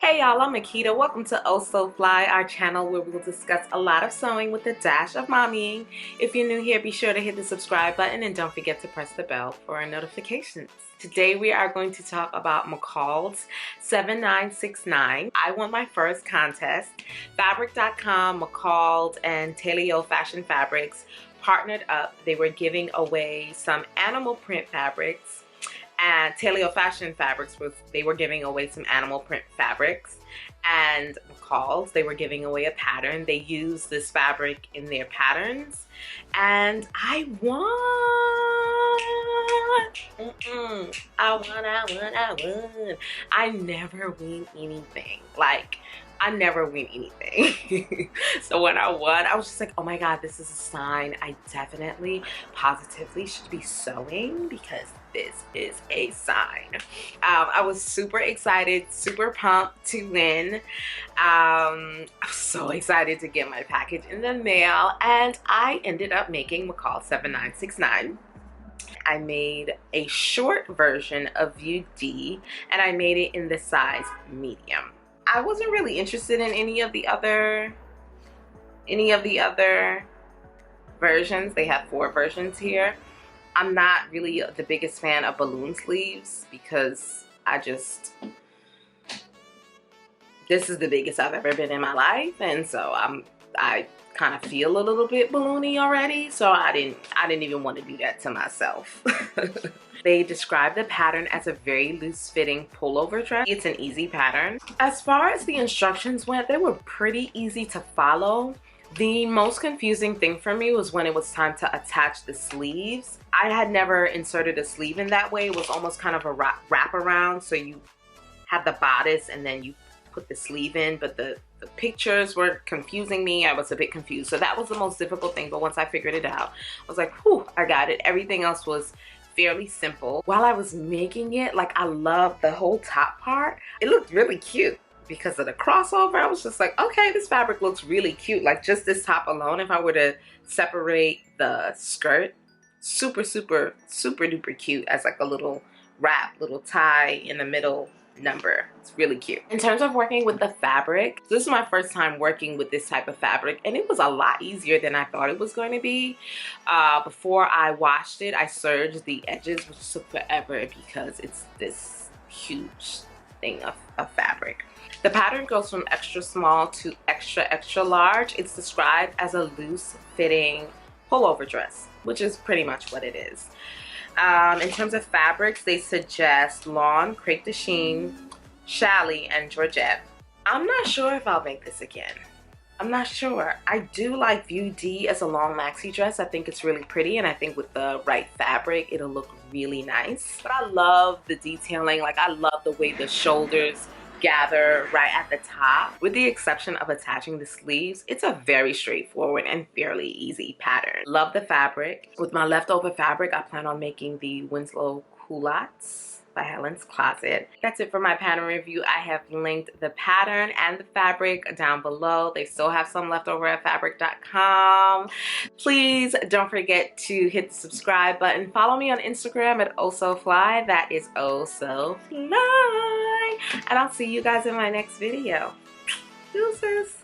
Hey y'all, I'm Makeda. Welcome to OhSewFly, our channel where we will discuss a lot of sewing with a dash of mommying. If you're new here, be sure to hit the subscribe button and don't forget to press the bell for our notifications. Today we are going to talk about McCall's 7969. I won my first contest. Fabric.com, McCall's, and Teleo Fashion Fabrics partnered up. They were giving away some animal print fabrics. And Teleo Fashion Fabrics, they were giving away some animal print fabrics. And McCall's, they were giving away a pattern. They used this fabric in their patterns. And I won! I won. I never win anything. I never win anything. So when I won, I was just like, oh my God, this is a sign. I definitely, positively should be sewing because this is a sign. I was super excited, super pumped to win. I was so excited to get my package in the mail, and I ended up making McCall's 7969. I made a short version of View D, and I made it in the size medium. I wasn't really interested in any of the other versions. They have 4 versions here. I'm not really the biggest fan of balloon sleeves because this is the biggest I've ever been in my life, and so I kind of feel a little bit balloony already, so I didn't even want to do that to myself. They describe the pattern as a very loose-fitting pullover dress. It's an easy pattern. As far as the instructions went, they were pretty easy to follow. The most confusing thing for me was when it was time to attach the sleeves. I had never inserted a sleeve in that way. It was almost kind of a wrap around, so you had the bodice and then you put the sleeve in, but the pictures were confusing me. I was a bit confused. So that was the most difficult thing, but once I figured it out, I was like, whew, I got it. Everything else was fairly simple. While I was making it, I loved the whole top part. It looked really cute because of the crossover. I was just like, okay, this fabric looks really cute. Just this top alone, if I were to separate the skirt, super duper cute as a little wrap, little tie in the middle number. It's really cute. In terms of working with the fabric, this is my first time working with this type of fabric, and it was a lot easier than I thought it was going to be. Before I washed it, I serged the edges, which took forever because it's this huge thing of fabric. The pattern goes from extra small to extra large. It's described as a loose fitting pullover dress, which is pretty much what it is. In terms of fabrics, they suggest lawn, crepe de chine, challis, and georgette. I'm not sure if I'll make this again. I'm not sure. I do like View D as a long maxi dress. I think it's really pretty, and I think with the right fabric, it'll look really nice. But I love the detailing. I love the way the shoulders gather right at the top. With the exception of attaching the sleeves, it's a very straightforward and fairly easy pattern. Love the fabric. With my leftover fabric, I plan on making the Winslow culottes by Helen's Closet. That's it for my pattern review. I have linked the pattern and the fabric down below. They still have some left over at fabric.com. Please don't forget to hit the subscribe button. Follow me on Instagram at OhSewFly. That is OhSewFly. And I'll see you guys in my next video. Deuces.